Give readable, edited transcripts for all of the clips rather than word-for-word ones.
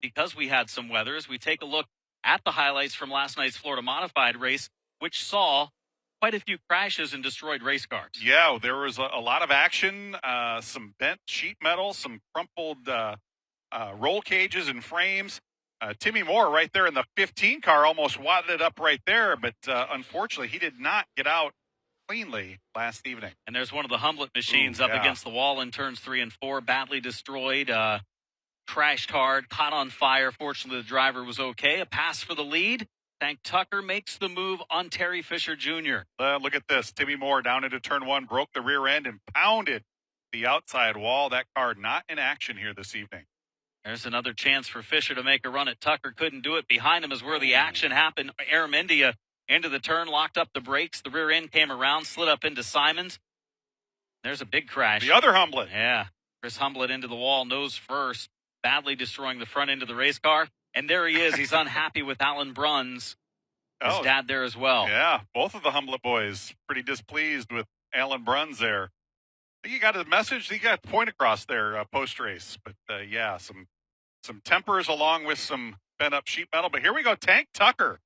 because we had some weather as we take a look at the highlights from last night's Florida Modified race, which saw quite a few crashes and destroyed race cars. Yeah, there was a lot of action, some bent sheet metal, some crumpled roll cages and frames. Timmy Moore right there in the 15 car almost wadded it up right there, but unfortunately he did not get out cleanly last evening. And there's one of the Humblet machines up against the wall in turns 3 and 4, badly destroyed, crashed hard, caught on fire. Fortunately, the driver was okay. A pass for the lead. Tank Tucker makes the move on Terry Fisher Jr. Look at this. Timmy Moore down into turn 1, broke the rear end and pounded the outside wall. That car not in action here this evening. There's another chance for Fisher to make a run at Tucker. Couldn't do it. Behind him is where the action happened. Aramendia into the turn, locked up the brakes. The rear end came around, slid up into Simons. There's a big crash. The other Humblet. Yeah. Chris Humblet into the wall, nose first, badly destroying the front end of the race car. And there he is. He's unhappy with Alan Bruns, his dad there as well. Yeah, both of the Humblet boys pretty displeased with Alan Bruns there. I think he got a message. He got a point across there post-race. But, some tempers along with some bent-up sheet metal. But here we go. Tank Tucker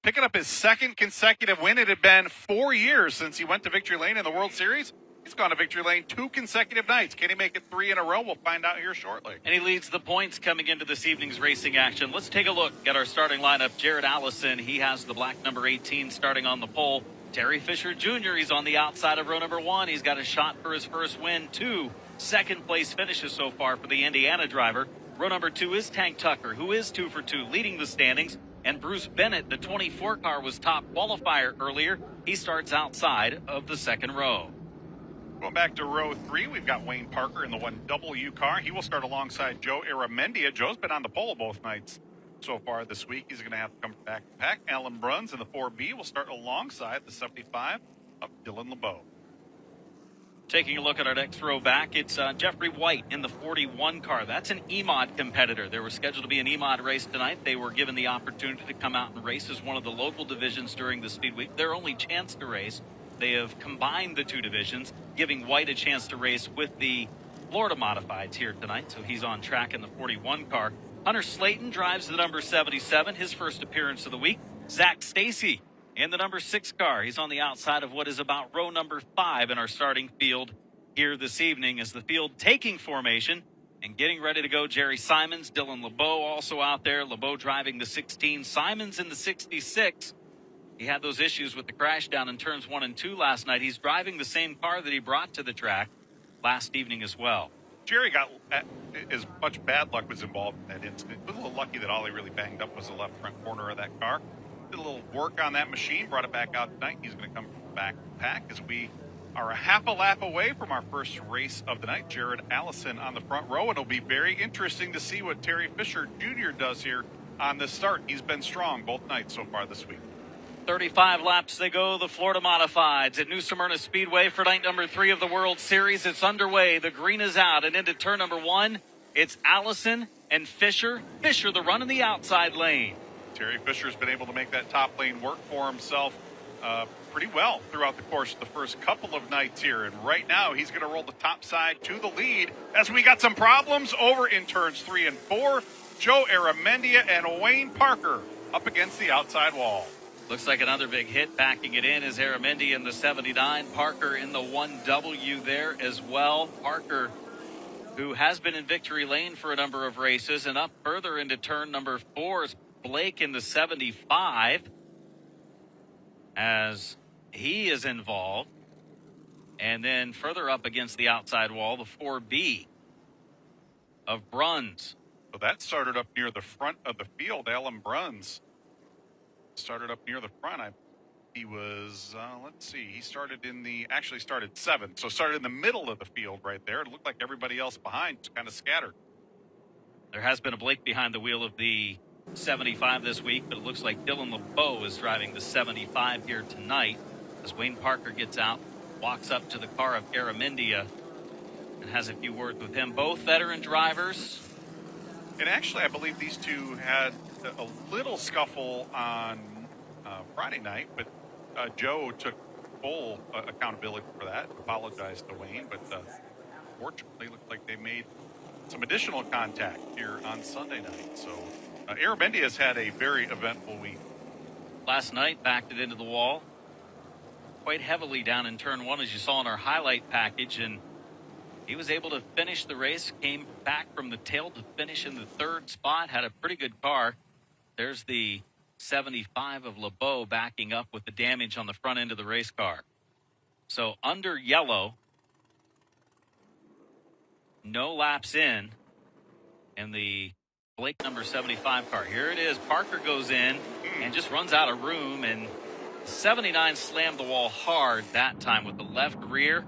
picking up his second consecutive win. It had been 4 years since he went to Victory Lane in the World Series. He's gone to Victory Lane 2 consecutive nights. Can he make it 3 in a row? We'll find out here shortly. And he leads the points coming into this evening's racing action. Let's take a look at our starting lineup. Jared Allison, he has the black number 18 starting on the pole. Terry Fisher Jr., he's on the outside of row number 1. He's got a shot for his first win. 2 second-place finishes so far for the Indiana driver. Row number 2 is Tank Tucker, who is 2 for 2, leading the standings. And Bruce Bennett, the 24 car, was top qualifier earlier. He starts outside of the second row. Going back to row 3, we've got Wayne Parker in the 1W car. He will start alongside Joe Aramendia. Joe's been on the pole both nights so far this week. He's going to have to come back to pack. Alan Bruns in the 4B will start alongside the 75 of Dylan LeBeau. Taking a look at our next row back, it's Jeffrey White in the 41 car. That's an EMOD competitor. There was scheduled to be an EMOD race tonight. They were given the opportunity to come out and race as one of the local divisions during the Speed Week. Their only chance to race. They have combined the 2 divisions, giving White a chance to race with the Florida Modifieds here tonight. So he's on track in the 41 car. Hunter Slayton drives the number 77, his first appearance of the week. Zach Stacy in the number 6 car. He's on the outside of what is about row number 5 in our starting field here this evening as the field taking formation and getting ready to go. Jerry Simons, Dylan LeBeau also out there. LeBeau driving the 16, Simons in the 66. He had those issues with the crash down in turns 1 and 2 last night. He's driving the same car that he brought to the track last evening as well. Jerry got as much bad luck was involved in that incident. He was a little lucky that all he really banged up was the left front corner of that car. Did a little work on that machine, brought it back out tonight. He's going to come back to pack as we are a half a lap away from our first race of the night. Jared Allison on the front row. It'll be very interesting to see what Terry Fisher Jr. does here on this start. He's been strong both nights so far this week. 35 laps they go, the Florida Modifieds at New Smyrna Speedway for night number 3 of the World Series. It's underway. The green is out and into turn number 1. It's Allison and Fisher. Fisher, the run in the outside lane. Terry Fisher's been able to make that top lane work for himself pretty well throughout the course of the first couple of nights here. And right now, he's going to roll the top side to the lead as we got some problems over in turns 3 and 4. Joe Aramendia and Wayne Parker up against the outside wall. Looks like another big hit. Backing it in is Aramendia in the 79. Parker in the 1W there as well. Parker, who has been in victory lane for a number of races, and up further into turn number 4 is Blake in the 75 as he is involved. And then further up against the outside wall, the 4B of Bruns. So that started up near the front of the field. Alan Bruns started up near the front. He was, let's see, he started actually started 7. So started in the middle of the field right there. It looked like everybody else behind was kind of scattered. There has been a Blake behind the wheel of the 75 this week, but it looks like Dylan LeBeau is driving the 75 here tonight as Wayne Parker gets out, walks up to the car of Aramendia and has a few words with him. Both veteran drivers. And actually, I believe these two had a little scuffle on Friday night, but Joe took full accountability for that, apologized to Wayne, but fortunately, looked like they made some additional contact here on Sunday night. So Aramendia's had a very eventful week. Last night, backed it into the wall quite heavily down in turn one, as you saw in our highlight package, and he was able to finish the race, came back from the tail to finish in the third spot, had a pretty good car. There's the 75 of LeBeau backing up with the damage on the front end of the race car. So under yellow, no laps in the Blake number 75 car. Here it is. Parker goes in and just runs out of room, and 79 slammed the wall hard that time with the left rear.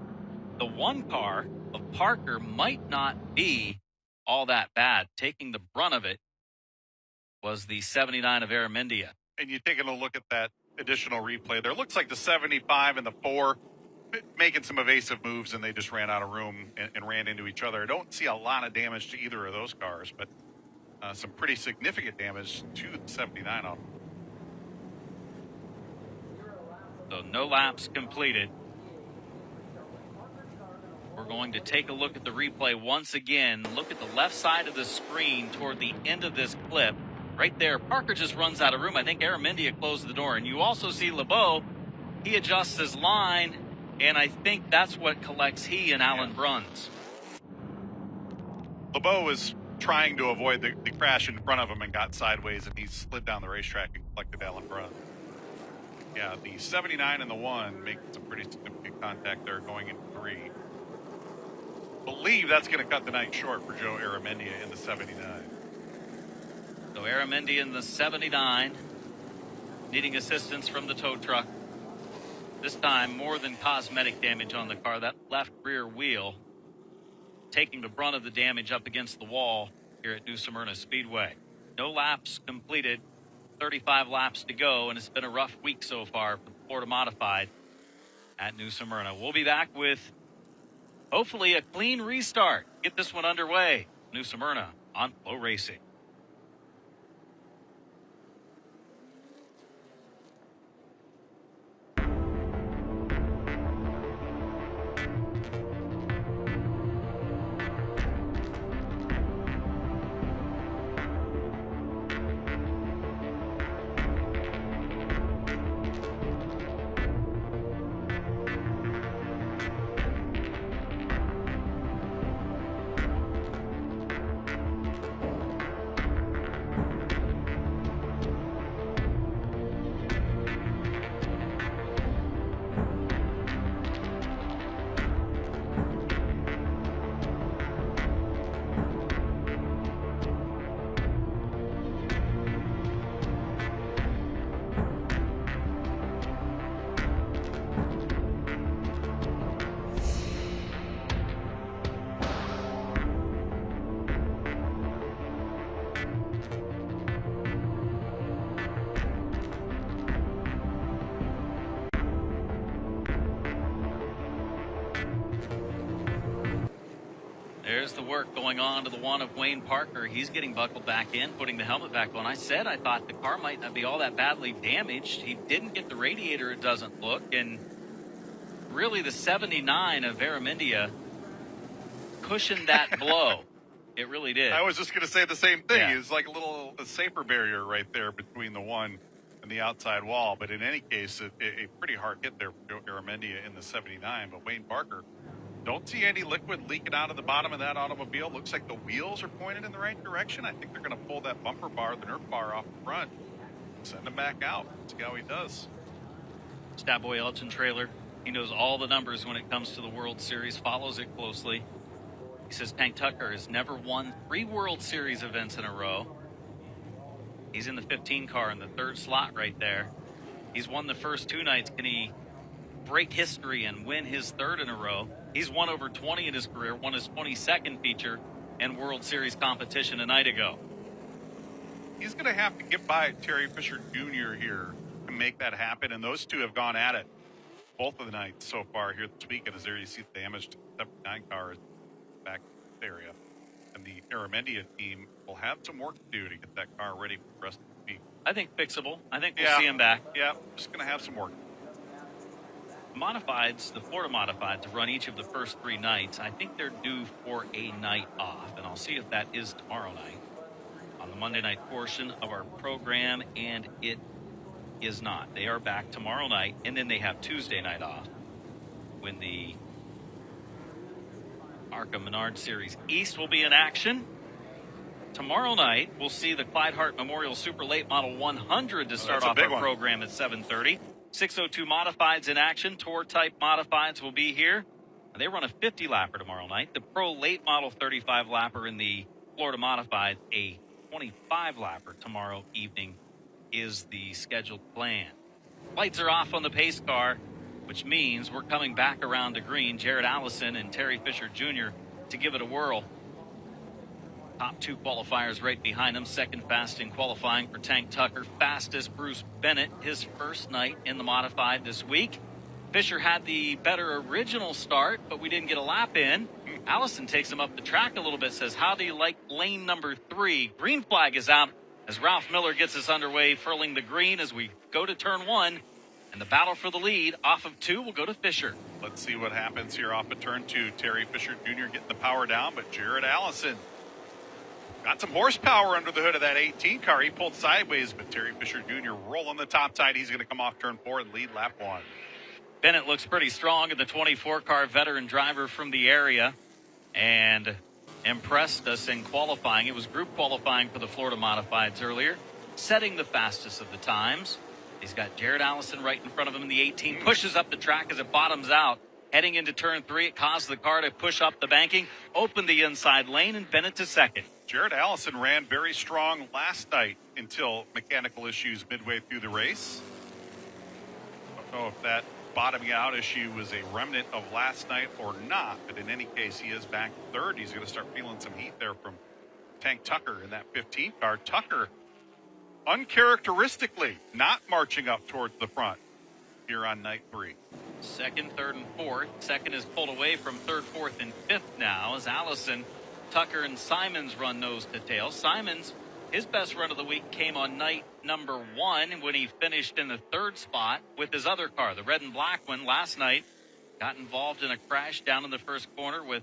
The one car of Parker might not be all that bad. Taking the brunt of it was the 79 of Aramendia. And you're taking a look at that additional replay there. Looks like the 75 and the 4 making some evasive moves, and they just ran out of room and ran into each other. I don't see a lot of damage to either of those cars, but some pretty significant damage to the 79 on them. So no laps completed. We're going to take a look at the replay once again. Look at the left side of the screen toward the end of this clip. Right there, Parker just runs out of room. I think Aramendia closed the door. And you also see LeBeau. He adjusts his line, and I think that's what collects he and Alan Bruns. LeBeau was trying to avoid the crash in front of him and got sideways, and he slid down the racetrack and collected Alan Bruns. Yeah, the 79 and the 1 make some pretty significant contact there going into 3. Believe that's going to cut the night short for Joe Aramendia in the 79. So Aramendia in the 79, needing assistance from the tow truck. This time, more than cosmetic damage on the car. That left rear wheel taking the brunt of the damage up against the wall here at New Smyrna Speedway. No laps completed. 35 laps to go, and it's been a rough week so far for the Florida Modified at New Smyrna. We'll be back with hopefully a clean restart. Get this one underway. New Smyrna on FloRacing. There's the work going on to the one of Wayne Parker. He's getting buckled back in, putting the helmet back on. I said I thought the car might not be all that badly damaged. He didn't get the radiator, it doesn't look. And really the 79 of Aramendia cushioned that blow. It really did. I was just going to say the same thing. Yeah. It's like a safer barrier right there between the 1 and the outside wall. But in any case, a pretty hard hit there for Aramendia in the 79. But Wayne Parker, don't see any liquid leaking out of the bottom of that automobile. Looks like the wheels are pointed in the right direction. I think they're going to pull that bumper bar, the Nerf bar, off the front. Send him back out. See how he does. Stat Boy Elgin trailer. He knows all the numbers when it comes to the World Series, follows it closely. He says Tank Tucker has never won 3 World Series events in a row. He's in the 15 car in the 3rd slot right there. He's won the first 2 nights. Can he break history and win his 3rd in a row? He's won over 20 in his career, won his 22nd feature and World Series competition a night ago. He's going to have to get by Terry Fisher Jr. here to make that happen, and those two have gone at it both of the nights so far here this weekend. As there you see the damage to the 79 cars back in this area. And the Aramendia team will have some work to do to get that car ready for the rest of the week. I think fixable. I think we'll see him back. Yeah, just going to have some work. modifieds, the Florida modifieds, have run each of the first 3 nights. I think they're due for a night off, and I'll see if that is tomorrow night on the Monday night portion of our program, and it is not. They are back tomorrow night, and then they have Tuesday night off when the ARCA Menard Series East will be in action. Tomorrow night, we'll see the Clyde Hart Memorial Super Late Model 100 to start off our program at 7:30. 602 Modifieds in action. Tour-type Modifieds will be here. They run a 50-lapper tomorrow night. The Pro Late Model 35-lapper in the Florida Modified, a 25-lapper tomorrow evening is the scheduled plan. Lights are off on the pace car, which means we're coming back around to green. Jared Allison and Terry Fisher Jr. to give it a whirl. Top 2 qualifiers right behind him. Second fast in qualifying for Tank Tucker. Fastest Bruce Bennett, his first night in the modified this week. Fisher had the better original start, but we didn't get a lap in. Allison takes him up the track a little bit, says, how do you like lane number 3? Green flag is out as Ralph Miller gets us underway, furling the green as we go to turn 1. And the battle for the lead off of 2 will go to Fisher. Let's see what happens here off of turn 2. Terry Fisher Jr. getting the power down, but Jared Allison got some horsepower under the hood of that 18 car. He pulled sideways, but Terry Fisher Jr. rolling the top side. He's going to come off turn 4 and lead lap 1. Bennett looks pretty strong in the 24 car, veteran driver from the area, and impressed us in qualifying. It was group qualifying for the Florida Modifieds earlier, setting the fastest of the times. He's got Jared Allison right in front of him in the 18, pushes up the track as it bottoms out. Heading into turn 3, it caused the car to push up the banking, open the inside lane, and Bennett to second. Jared Allison ran very strong last night until mechanical issues midway through the race. I don't know if that bottoming out issue was a remnant of last night or not, but in any case, he is back third. He's going to start feeling some heat there from Tank Tucker in that 15 car. Tucker, uncharacteristically, not marching up towards the front here on night 3. Second, third, and fourth. Second is pulled away from third, fourth, and fifth now as Allison, Tucker, and Simons run nose to tail. Simons, his best run of the week came on night number 1 when he finished in the 3rd spot with his other car, the red and black one. Last night, got involved in a crash down in the first corner with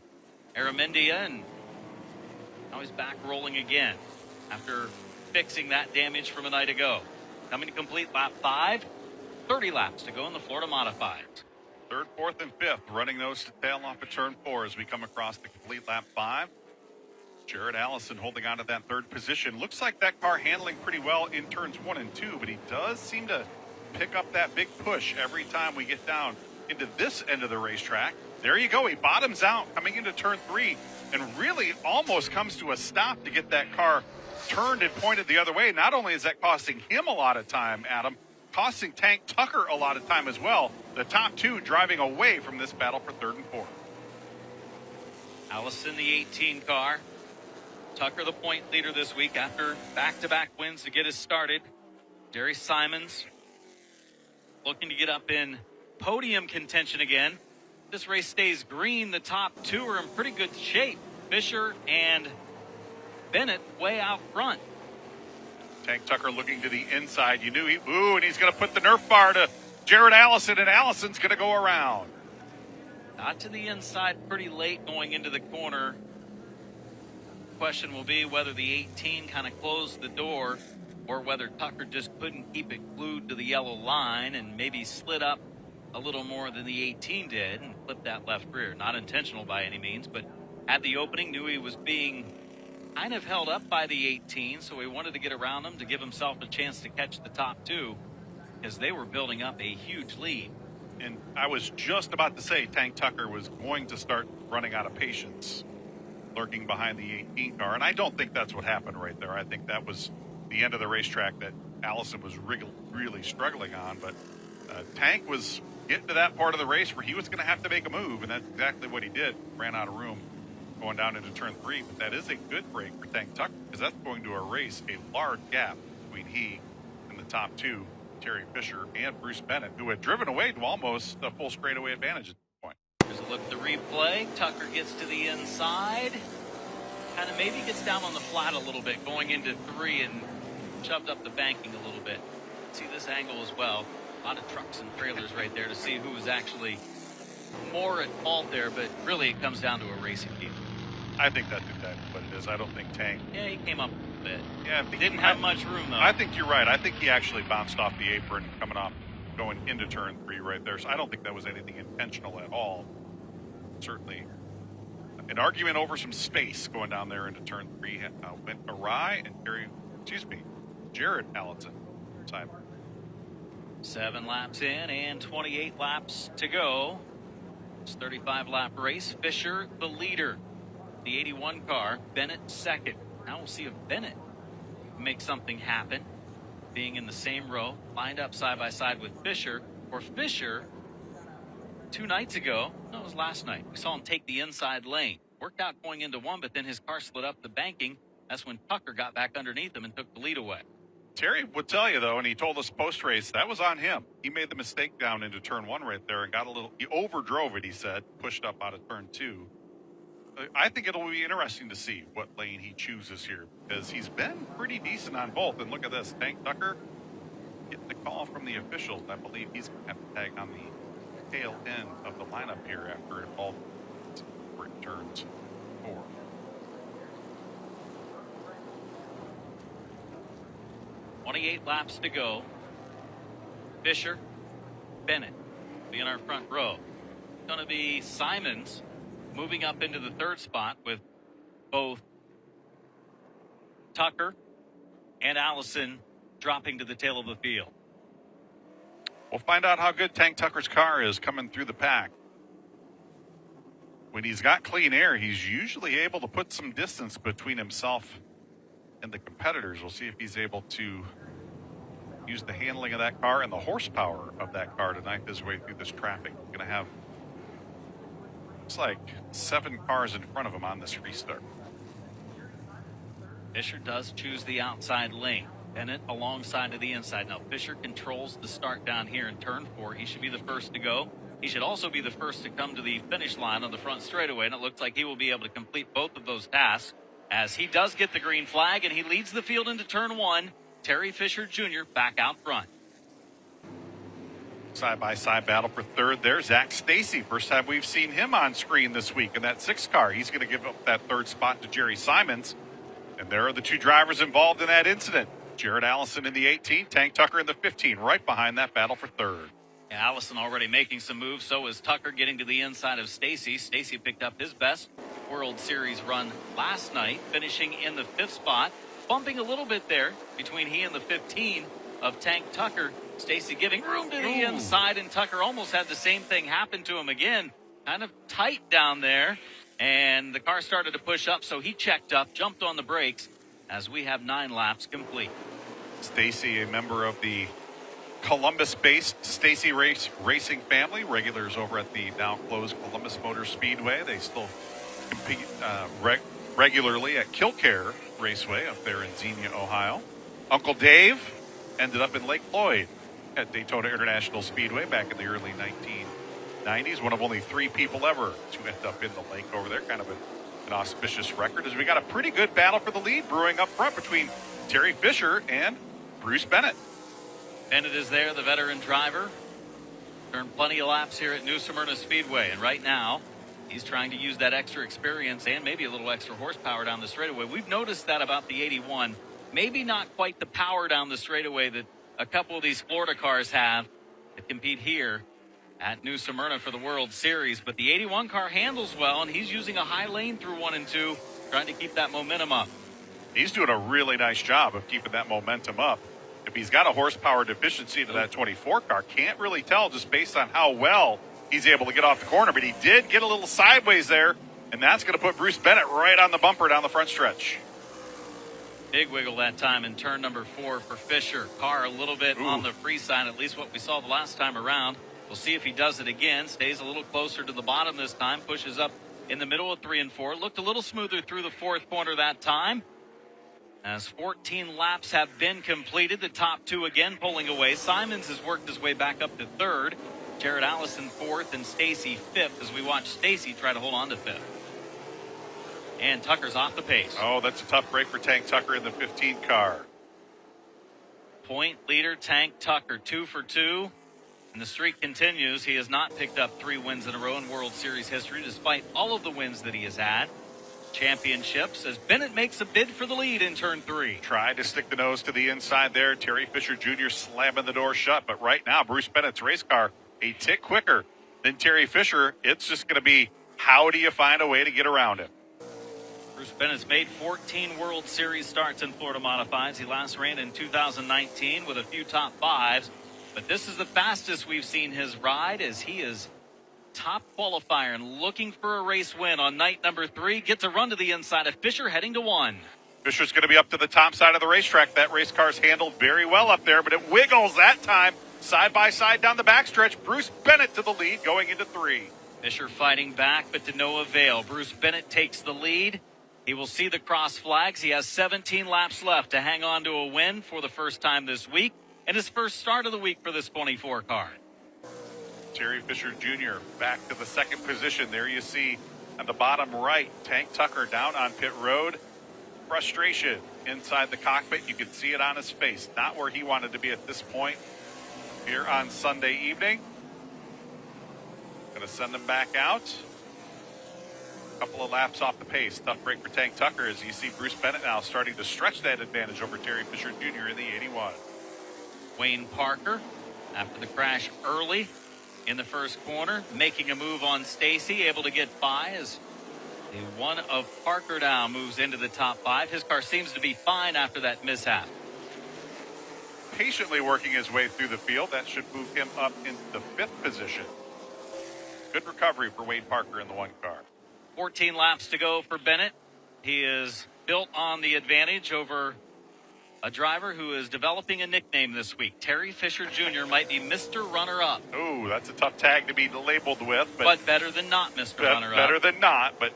Aramendia, and now he's back rolling again after fixing that damage from a night ago. Coming to complete lap 5. 30 laps to go in the Florida Modifieds. Third, fourth, and fifth running nose to tail off of turn 4 as we come across the complete lap 5. Jared Allison holding on to that 3rd position. Looks like that car handling pretty well in turns 1 and 2, but he does seem to pick up that big push every time we get down into this end of the racetrack. There you go. He bottoms out coming into turn 3 and really almost comes to a stop to get that car turned and pointed the other way. Not only is that costing him a lot of time, Adam, costing Tank Tucker a lot of time as well. The top 2 driving away from this battle for 3rd and 4th. Allison, the 18 car. Tucker, the point leader this week after back-to-back wins to get us started. Jerry Simons looking to get up in podium contention again. This race stays green. The top 2 are in pretty good shape. Fisher and Bennett way out front. Tank Tucker looking to the inside. You knew and he's going to put the Nerf bar to Jared Allison, and Allison's going to go around. Got to the inside pretty late going into the corner. Question will be whether the 18 kind of closed the door or whether Tucker just couldn't keep it glued to the yellow line and maybe slid up a little more than the 18 did and flipped that left rear. Not intentional by any means, but at the opening knew he was being kind of held up by the 18, so he wanted to get around him to give himself a chance to catch the top 2 as they were building up a huge lead. And I was just about to say Tank Tucker was going to start running out of patience lurking behind the 18 car, and I don't think that's what happened right there. I think that was the end of the racetrack that Allison was really struggling on, but Tank was getting to that part of the race where he was going to have to make a move, and that's exactly what he did. Ran out of room going down into turn 3, but that is a good break for Tank Tucker because that's going to erase a large gap between he and the top 2, Terry Fisher and Bruce Bennett, who had driven away to almost a full straightaway advantage at this point. There's a look at the replay. Tucker gets to the inside, kind of maybe gets down on the flat a little bit going into 3 and shoved up the banking a little bit. See this angle as well. A lot of trucks and trailers right there to see who was actually more at fault there, but really it comes down to a racing deal. I think that's exactly what it is. I don't think Tank. Yeah, he came up a bit. Yeah, I think Didn't have much room, though. I think you're right. I think he actually bounced off the apron going into turn 3 right there. So I don't think that was anything intentional at all. Certainly an argument over some space going down there into turn 3 went awry, and Jared Allison side. 7 laps in and 28 laps to go. It's 35-lap race. Fisher, the leader. The 81 car. Bennett, second. Now we'll see if Bennett makes something happen. Being in the same row, lined up side by side with Fisher. Or Fisher, 2 nights ago, no, it was last night, we saw him take the inside lane. Worked out going into 1, but then his car slid up the banking. That's when Tucker got back underneath him and took the lead away. Terry would tell you, though, and he told us post-race, that was on him. He made the mistake down into turn 1 right there and he overdrove it, he said, pushed up out of turn 2. I think it'll be interesting to see what lane he chooses here, because he's been pretty decent on both. And look at this, Tank Tucker getting the call from the officials. I believe he's going to have to tag on the tail end of the lineup here after it all returns 4. .28 laps to go. Fisher, Bennett be in our front row. It's going to be Simons moving up into the 3rd spot with both Tucker and Allison dropping to the tail of the field. We'll find out how good Tank Tucker's car is coming through the pack. When he's got clean air, he's usually able to put some distance between himself and the competitors. We'll see if he's able to use the handling of that car and the horsepower of that car to knife his way through this traffic. We're going to have, looks like 7 cars in front of him on this restart. Fisher does choose the outside lane. Bennett alongside of the inside. Now Fisher controls the start down here in turn 4. He should be the first to go. He should also be the first to come to the finish line on the front straightaway, and it looks like he will be able to complete both of those tasks as he does get the green flag, and he leads the field into turn 1. Terry Fisher Jr. back out front. Side-by-side battle for 3rd there. Zach Stacy, first time we've seen him on screen this week in that 6 car. He's going to give up that 3rd spot to Jerry Simons. And there are the 2 drivers involved in that incident. Jared Allison in the 18, Tank Tucker in the 15, right behind that battle for 3rd. Yeah, Allison already making some moves. So is Tucker getting to the inside of Stacy. Stacy picked up his best World Series run last night, finishing in the 5th spot. Bumping a little bit there between he and the 15 of Tank Tucker. Stacy giving room to the inside, and Tucker almost had the same thing happen to him again. Kind of tight down there, and the car started to push up, so he checked up, jumped on the brakes as we have 9 laps complete. Stacy, a member of the Columbus-based Stacy Racing family, regulars over at the now closed Columbus Motor Speedway. They still compete regularly at Kilcare Raceway up there in Xenia, Ohio. Uncle Dave ended up in Lake Floyd at Daytona International Speedway back in the early 1990s. One of only 3 people ever to end up in the lake over there. Kind of an auspicious record, as we got a pretty good battle for the lead brewing up front between Terry Fisher and Bruce Bennett. Bennett is there, the veteran driver. Turned plenty of laps here at New Smyrna Speedway, and right now he's trying to use that extra experience and maybe a little extra horsepower down the straightaway. We've noticed that about the 81. Maybe not quite the power down the straightaway that a couple of these Florida cars have that compete here at New Smyrna for the World Series. But the 81 car handles well, and he's using a high lane through 1 and 2, trying to keep that momentum up. He's doing a really nice job of keeping that momentum up. If he's got a horsepower deficiency to that 24 car, can't really tell just based on how well he's able to get off the corner. But he did get a little sideways there, and that's going to put Bruce Bennett right on the bumper down the front stretch. Big wiggle that time in turn number 4 for Fisher. Car a little bit on the free side, at least what we saw the last time around. We'll see if he does it again. Stays a little closer to the bottom this time. Pushes up in the middle of 3 and 4. Looked a little smoother through the 4th corner that time. As 14 laps have been completed, the top 2 again pulling away. Simons has worked his way back up to 3rd. Jared Allison 4th and Stacy 5th as we watch Stacy try to hold on to 5th. And Tucker's off the pace. Oh, that's a tough break for Tank Tucker in the 15 car. Point leader Tank Tucker, 2 for 2. And the streak continues. He has not picked up 3 wins in a row in World Series history, despite all of the wins that he has had. Championships as Bennett makes a bid for the lead in turn 3. Tried to stick the nose to the inside there. Terry Fisher Jr. slamming the door shut. But right now, Bruce Bennett's race car a tick quicker than Terry Fisher. It's just going to be, how do you find a way to get around him? Bruce Bennett's made 14 World Series starts in Florida Modifieds. He last ran in 2019 with a few top 5s. But this is the fastest we've seen his ride, as he is top qualifier and looking for a race win on night number 3. Gets a run to the inside of Fisher, heading to 1. Fisher's going to be up to the top side of the racetrack. That race car's handled very well up there, but it wiggles that time. Side by side down the backstretch. Bruce Bennett to the lead going into 3. Fisher fighting back, but to no avail. Bruce Bennett takes the lead. He will see the cross flags. He has 17 laps left to hang on to a win for the first time this week, and his first start of the week for this 24 car. Terry Fisher Jr. back to the second position. There you see on the bottom right, Tank Tucker down on pit road. Frustration inside the cockpit. You can see it on his face. Not where he wanted to be at this point here on Sunday evening. Going to send him back out. A couple of laps off the pace. Tough break for Tank Tucker, as you see Bruce Bennett now starting to stretch that advantage over Terry Fisher Jr. in the 81. Wayne Parker, after the crash early in the first corner, making a move on Stacy, able to get by as the one of Parker now moves into the top 5. His car seems to be fine after that mishap. Patiently working his way through the field. That should move him up into the 5th position. Good recovery for Wayne Parker in the 1 car. 14 laps to go for Bennett. He is built on the advantage over a driver who is developing a nickname this week. Terry Fisher Jr. might be Mr. Runner-Up. Oh, that's a tough tag to be labeled with. But better than not, Mr. Runner-Up. Better than not, but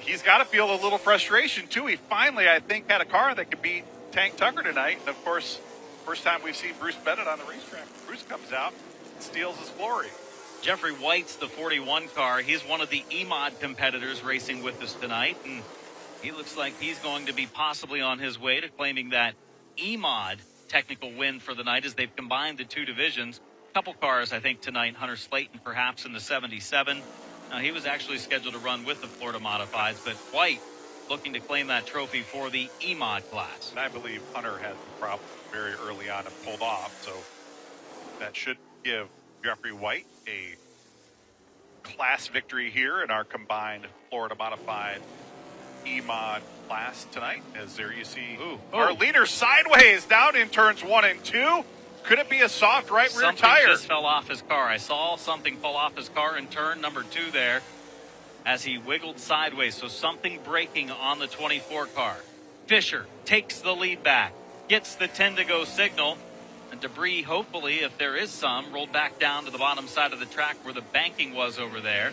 he's got to feel a little frustration, too. He finally, I think, had a car that could beat Tank Tucker tonight. And, of course, first time we've seen Bruce Bennett on the racetrack. Bruce comes out and steals his glory. Jeffrey White's the 41 car. He's one of the EMOD competitors racing with us tonight, and he looks like he's going to be possibly on his way to claiming that EMOD technical win for the night, as they've combined the 2 divisions. A couple cars, I think, tonight. Hunter Slayton, perhaps, in the 77. He was actually scheduled to run with the Florida Modifieds, but White looking to claim that trophy for the EMOD class. And I believe Hunter had the problem very early on and pulled off, so that should give Jeffrey White a class victory here in our combined Florida Modified EMOD class tonight. As there you see our leader sideways down in turns 1 and 2. Could it be a soft right rear tire? Something just fell off his car. I saw something fall off his car in turn number 2 there as he wiggled sideways. So something breaking on the 24 car. Fisher takes the lead back, gets the 10 to go signal. And debris, hopefully, if there is some, rolled back down to the bottom side of the track where the banking was over there.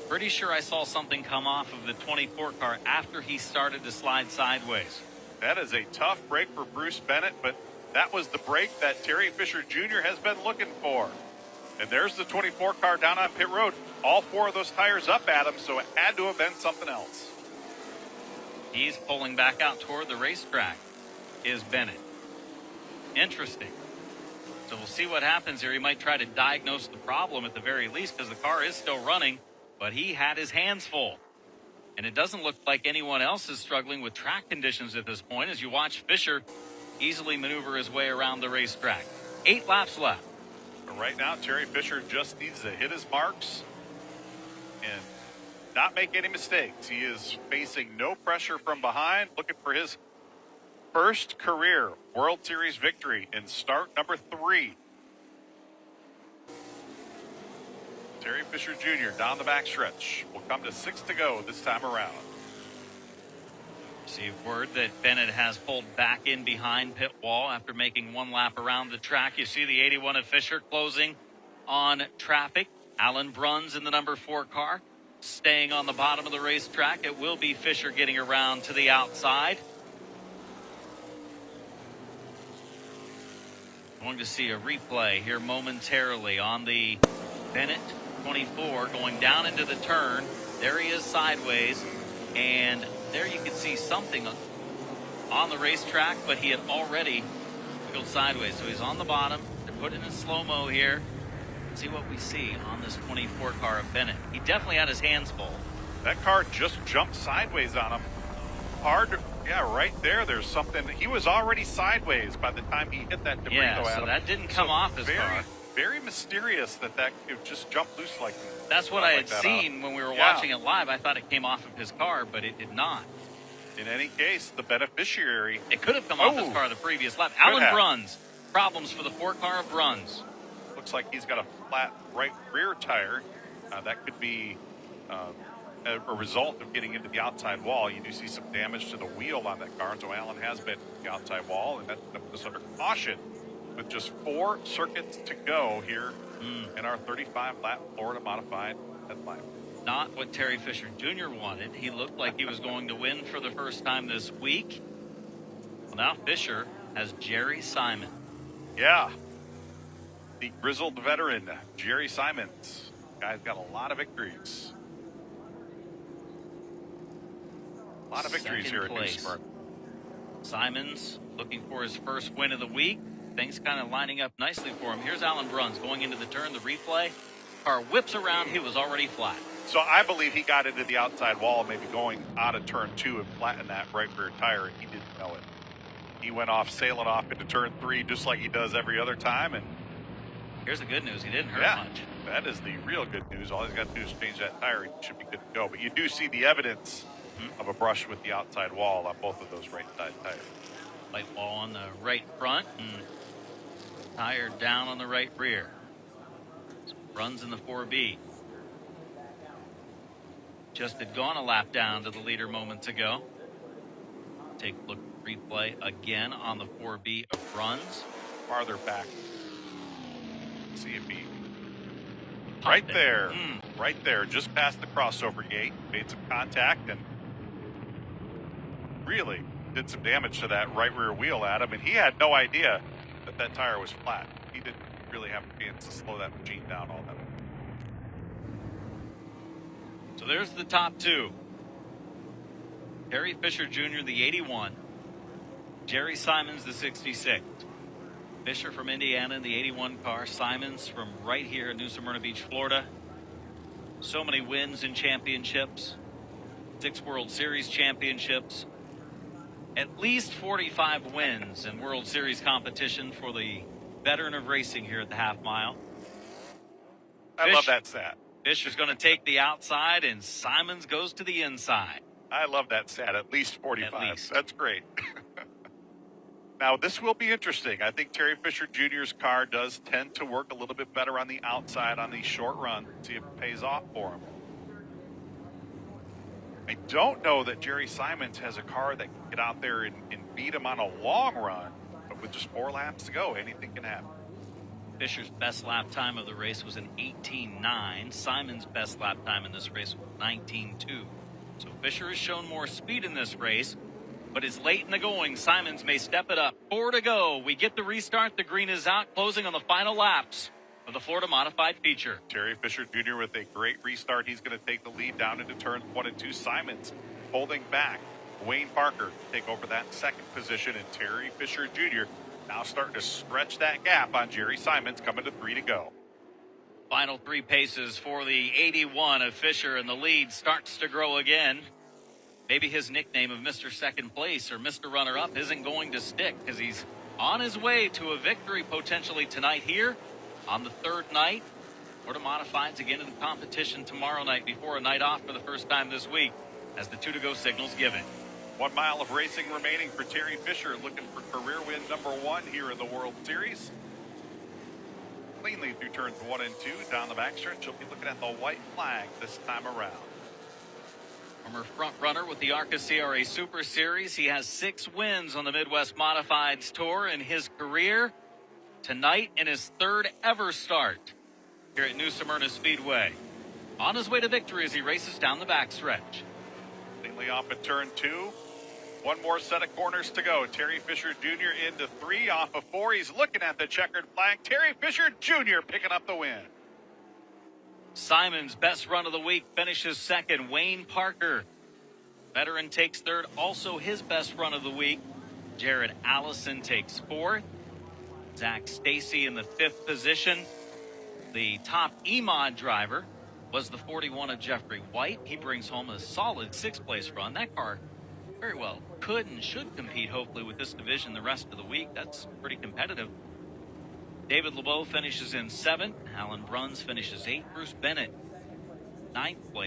Pretty sure I saw something come off of the 24 car after he started to slide sideways. That is a tough break for Bruce Bennett, but that was the break that Terry Fisher Jr. has been looking for. And there's the 24 car down on pit road. All 4 of those tires up at him, so it had to have been something else. He's pulling back out toward the racetrack, is Bennett. Interesting. So we'll see what happens here. He might try to diagnose the problem at the very least, because the car is still running, but he had his hands full. And it doesn't look like anyone else is struggling with track conditions at this point, as you watch Fisher easily maneuver his way around the racetrack. 8 laps left. But right now, Terry Fisher just needs to hit his marks and not make any mistakes. He is facing no pressure from behind, looking for his first career World Series victory in start number 3. Terry Fisher Jr. down the backstretch. Will come to 6 to go this time around. See word that Bennett has pulled back in behind pit wall after making 1 lap around the track. You see the 81 of Fisher closing on traffic. Alan Bruns in the number 4 car staying on the bottom of the racetrack. It will be Fisher getting around to the outside. Going to see a replay here momentarily on the Bennett 24 going down into the turn. There he is sideways, and there you can see something on the racetrack, but he had already wiggled sideways. So he's on the bottom. They're putting in slow-mo here. Let's see what we see on this 24 car of Bennett. He definitely had his hands full. That car just jumped sideways on him. Hard, yeah, right there. There's something. He was already sideways by the time he hit that debris. Yeah, though, so Adam. that didn't come off his car. Very mysterious that it just jumped loose like that. That's what I had seen when we were watching it live. I thought it came off of his car, but it did not. In any case, the beneficiary. It could have come off his car the previous lap. Alan Bruns, problems for the 4 car of Bruns. Looks like he's got a flat right rear tire. That could be a result of getting into the outside wall. You do see some damage to the wheel on that car, so Alan has been the outside wall, and that's going to put us under caution with just 4 circuits to go here in our 35-lap Florida Modified headline. Not what Terry Fisher Jr. wanted. He looked like he was going to win for the first time this week. Well, now Fisher has Jerry Simon. Yeah. The grizzled veteran, Jerry Simons. Guy's got a lot of victories. A lot of victories here at New Smyrna. Simons looking for his first win of the week. Things kind of lining up nicely for him. Here's Alan Bruns going into the turn, the replay. Car whips around. He was already flat. So I believe he got into the outside wall, maybe going out of turn 2 and flattened that right rear tire, and he didn't know it. He went off, sailing off into turn 3, just like he does every other time. And here's the good news. He didn't hurt much. That is the real good news. All he's got to do is change that tire. He should be good to go. But you do see the evidence of a brush with the outside wall on both of those right side tires. Light wall on the right front and tire down on the right rear. Runs in the 4B. Just had gone a lap down to the leader moments ago. Take a look at the replay again on the 4B of Runs. Farther back. See if he... Right there. Right there. Just past the crossover gate. Made some contact and really did some damage to that right rear wheel, Adam. And he had no idea that that tire was flat. He didn't really have a chance to slow that machine down all that. So there's the top 2. Terry Fisher Jr., the 81. Jerry Simons, the 66. Fisher from Indiana in the 81 car. Simons from right here in New Smyrna Beach, Florida. So many wins in championships. 6 World Series championships. At least 45 wins in World Series competition for the veteran of racing here at the half mile. I love that stat. Fisher's going to take the outside, and Simons goes to the inside. I love that stat. At least 45. At least. That's great. Now, this will be interesting. I think Terry Fisher Jr.'s car does tend to work a little bit better on the outside on these short runs. See if it pays off for him. I don't know that Jerry Simons has a car that can get out there and beat him on a long run, but with just 4 laps to go, anything can happen. Fisher's best lap time of the race was an 18.9. Simons' best lap time in this race was 19.2. So Fisher has shown more speed in this race, but it's late in the going. Simons may step it up. 4 to go. We get the restart. The green is out, closing on the final laps of the Florida Modified feature. Terry Fisher Jr. with a great restart. He's going to take the lead down into turns 1 and 2. Simons holding back. Wayne Parker take over that second position, and Terry Fisher Jr. now starting to stretch that gap on Jerry Simons, coming to 3 to go. Final 3 paces for the 81 of Fisher, and the lead starts to grow again. Maybe his nickname of Mr. Second Place or Mr. Runner-Up isn't going to stick, because he's on his way to a victory potentially tonight here on the 3rd night. Florida Modifieds again in the competition tomorrow night before a night off for the first time this week as the 2 to go signal's given. 1 mile of racing remaining for Terry Fisher, looking for career win number 1 here in the World Series. Cleanly through turns 1 and 2, down the backstretch. He'll be looking at the white flag this time around. Former front runner with the ARCA CRA Super Series. He has 6 wins on the Midwest Modifieds Tour in his career. Tonight in his 3rd ever start here at New Smyrna Speedway. On his way to victory as he races down the backstretch. Cleanly off at turn 2. 1 more set of corners to go. Terry Fisher Jr. into 3 off of 4. He's looking at the checkered flag. Terry Fisher Jr. picking up the win. Simon's best run of the week finishes 2nd. Wayne Parker, veteran, takes 3rd. Also his best run of the week. Jared Allison takes 4th. Zach Stacy in the 5th position. The top E-Mod driver was the 41 of Jeffrey White. He brings home a solid 6th place run. That car very well could and should compete, hopefully, with this division the rest of the week. That's pretty competitive. David LeBeau finishes in 7th. Alan Bruns finishes 8th. Bruce Bennett, 9th place.